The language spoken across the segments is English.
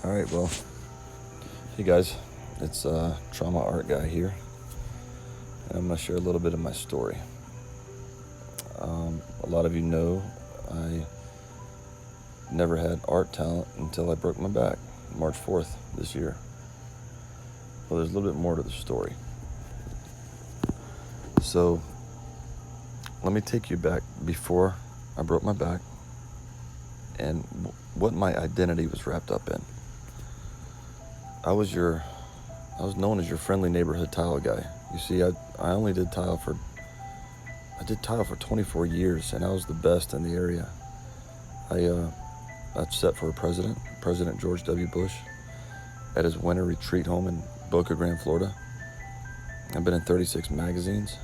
All right, well, hey guys, it's Trauma Art Guy here, and I'm going to share a little bit of my story. A lot of you know I never had art talent until I broke my back, March 4th this year. Well, there's a little bit more to the story. So, let me take you back before I broke my back and what my identity was wrapped up in. I was known as your friendly neighborhood tile guy. You see, I only did tile for 24 years, and I was the best in the area. I set for President George W. Bush, at his winter retreat home in Boca Grande, Florida. I've been in 36 magazines.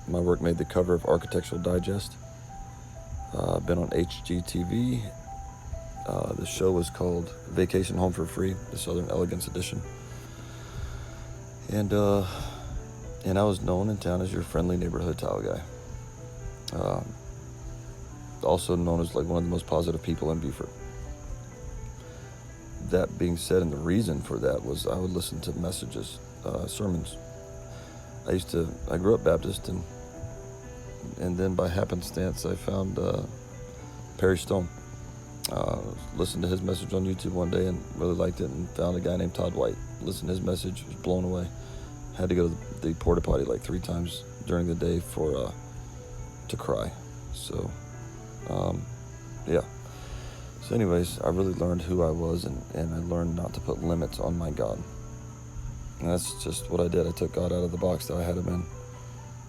My work made the cover of Architectural Digest. I've been on HGTV. The show was called Vacation Home for Free, the Southern Elegance Edition. And I was known in town as your friendly neighborhood tile guy. Also known as like one of the most positive people in Beaufort. That being said, and the reason for that was I would listen to messages, sermons. I grew up Baptist, and then by happenstance I found Perry Stone. Listened to his message on YouTube one day and really liked it, and found a guy named Todd White. Listened to his message, was blown away. Had to go to the porta potty like 3 times during the day to cry. So, yeah. So anyways, I really learned who I was, and I learned not to put limits on my God. And that's just what I did. I took God out of the box that I had him in.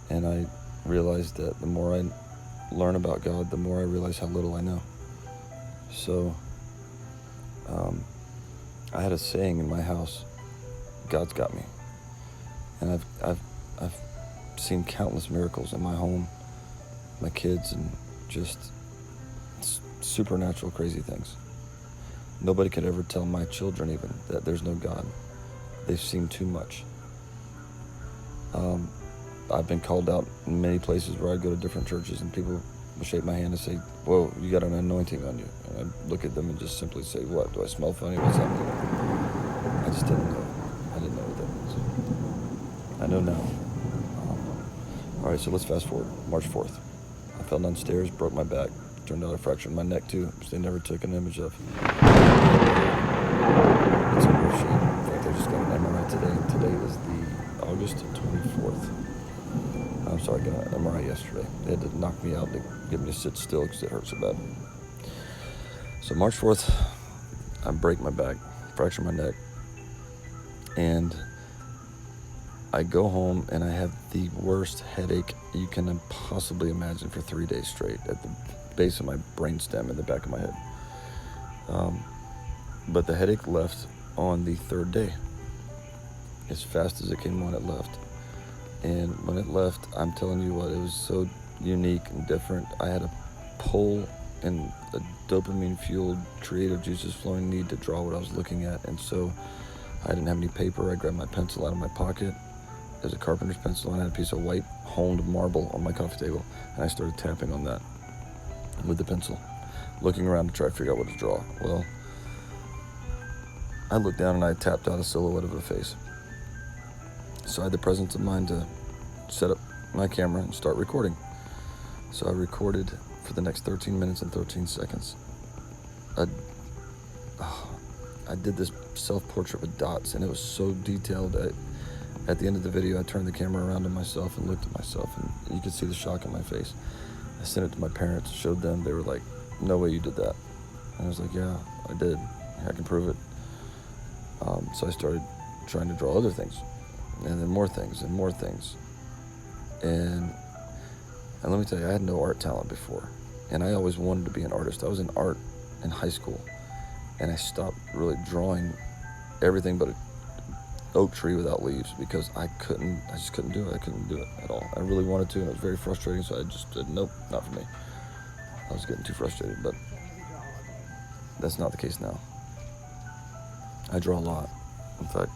And I realized that the more I learn about God, the more I realize how little I know. So, I had a saying in my house, God's got me. And I've seen countless miracles in my home, my kids, and just supernatural crazy things. Nobody could ever tell my children even that there's no God. They've seen too much. I've been called out in many places where I go to different churches, and people will shake my hand and say, "Whoa, you got an anointing on you." And I look at them and just simply say, "What? Do I smell funny? What's that mean?" I just didn't know. I didn't know what that means. I know now. All right, so let's fast forward. March 4th. I fell downstairs, broke my back. Turned out I fractured my neck too, which they never took an image of. It's a real shame. In fact, I just got an MRI today. Today is the August 24th. I'm sorry, I got an MRI yesterday. They had to knock me out to get me to sit still because it hurt so bad. So March 4th, I break my back, fracture my neck, and I go home and I have the worst headache you can possibly imagine for 3 days straight at the base of my brainstem in the back of my head. But the headache left on the 3rd day. As fast as it came on, it left. And when it left, I'm telling you what, it was so unique and different. I had a pull and a dopamine-fueled, creative juices flowing need to draw what I was looking at. And so I didn't have any paper. I grabbed my pencil out of my pocket. There's a carpenter's pencil, and I had a piece of white honed marble on my coffee table. And I started tapping on that with the pencil, looking around to try to figure out what to draw. Well, I looked down and I tapped out a silhouette of a face. So I had the presence of mind to set up my camera and start recording. So I recorded for the next 13 minutes and 13 seconds. I did this self-portrait with dots, and it was so detailed. At the end of the video, I turned the camera around to myself and looked at myself, and you could see the shock on my face. I sent it to my parents, showed them. They were like, "No way you did that." And I was like, "Yeah, I did. I can prove it." So I started trying to draw other things, and then more things, and more things. And let me tell you, I had no art talent before, and I always wanted to be an artist. I was in art in high school, and I stopped really drawing everything but an oak tree without leaves because I just couldn't do it. I couldn't do it at all. I really wanted to, and it was very frustrating, so I just said, nope, not for me. I was getting too frustrated, but that's not the case now. I draw a lot. In fact,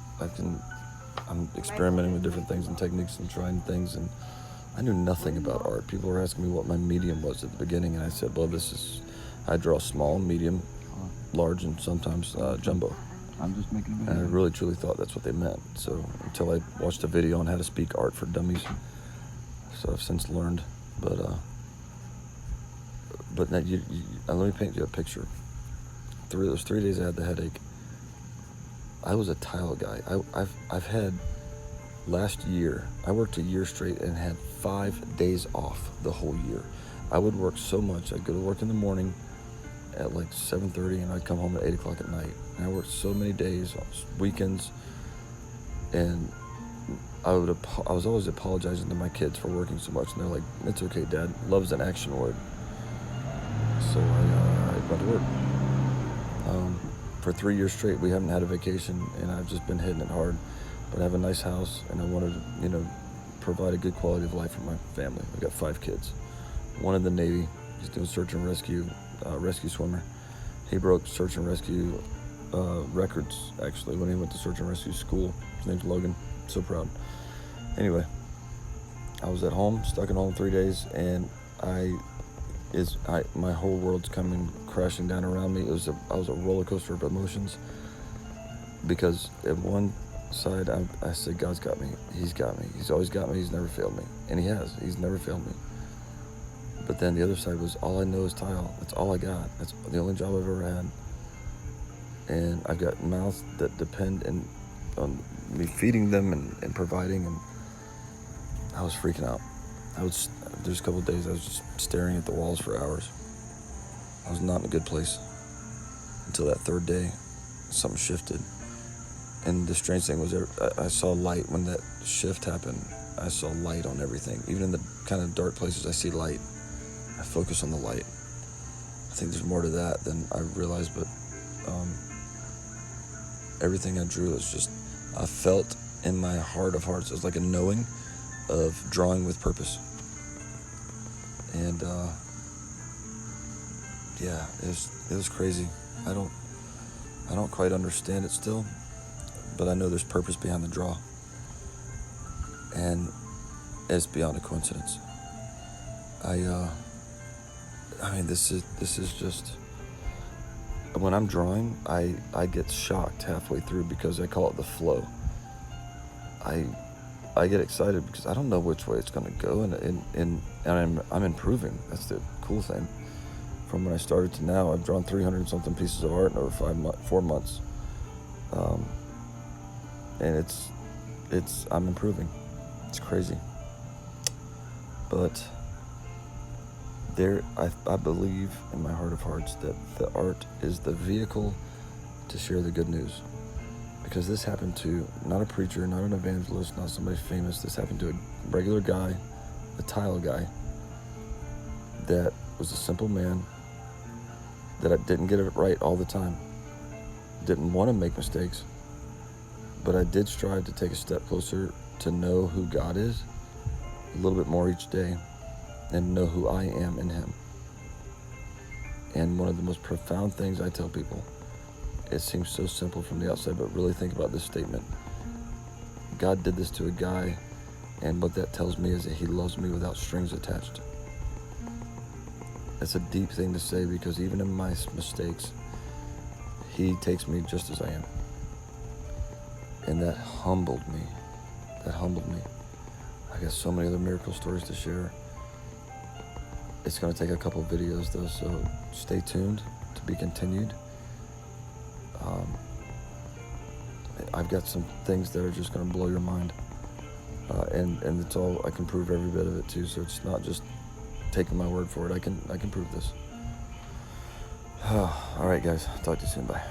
I'm experimenting with different things and techniques and trying things, and I knew nothing about art. People were asking me what my medium was at the beginning, and I said, well, I draw small, medium, large and sometimes jumbo. I'm just making a And video. I really truly thought that's what they meant. So until I watched a video on how to speak art for dummies, so I've since learned. But now let me paint you a picture. Those 3 days I had the headache. I was a tile guy. I've had last year. I worked a year straight and had 5 days off the whole year. I would work so much. I'd go to work in the morning at like 7:30, and I'd come home at 8 o'clock at night. And I worked so many days, weekends, and I was always apologizing to my kids for working so much, and they're like, "It's okay, Dad. Love's an action word." So I went to work. For 3 years straight, we haven't had a vacation, and I've just been hitting it hard. But I have a nice house, and I wanted to, provide a good quality of life for my family. I've got 5 kids. One in the Navy. He's doing search and rescue, rescue swimmer. He broke search and rescue records, actually, when he went to search and rescue school. His name's Logan. So proud. Anyway, I was at home, stuck at home 3 days, and my whole world's coming crashing down around me. I was a roller coaster of emotions, because at one side I said, God's got me. He's got me. He's always got me. He's never failed me, and He has. He's never failed me. But then the other side was, all I know is tile. That's all I got. That's the only job I've ever had, and I've got mouths that depend on me feeding them and providing, and I was freaking out. There's a couple of days I was just staring at the walls for hours. I was not in a good place until that third day. Something shifted, and the strange thing was, I saw light when that shift happened. I saw light on everything. Even in the kind of dark places, I see light. I focus on the light. I think there's more to that than I realized, but everything I drew is just, I felt in my heart of hearts, it was like a knowing of drawing with purpose. And yeah, it was crazy. I don't quite understand it still, but I know there's purpose behind the draw, and it's beyond a coincidence. I mean, this is just, when I'm drawing, I get shocked halfway through, because I call it the flow. I get excited because I don't know which way it's going to go, and I'm improving. That's the cool thing. From when I started to now, I've drawn 300 and something pieces of art in over 4 months, and I'm improving. It's crazy, but I believe in my heart of hearts that the art is the vehicle to share the good news. Because this happened to not a preacher, not an evangelist, not somebody famous. This happened to a regular guy, a tile guy, that was a simple man, that I didn't get it right all the time. Didn't want to make mistakes, but I did strive to take a step closer to know who God is a little bit more each day, and know who I am in Him. And one of the most profound things I tell people, it seems so simple from the outside, but really think about this statement. God did this to a guy, and what that tells me is that He loves me without strings attached. It's a deep thing to say, because even in my mistakes, He takes me just as I am. And that humbled me. I got so many other miracle stories to share. It's going to take a couple of videos though, so stay tuned, to be continued. I've got some things that are just going to blow your mind, and it's all, I can prove every bit of it too. So it's not just taking my word for it. I can prove this. All right, guys. Talk to you soon. Bye.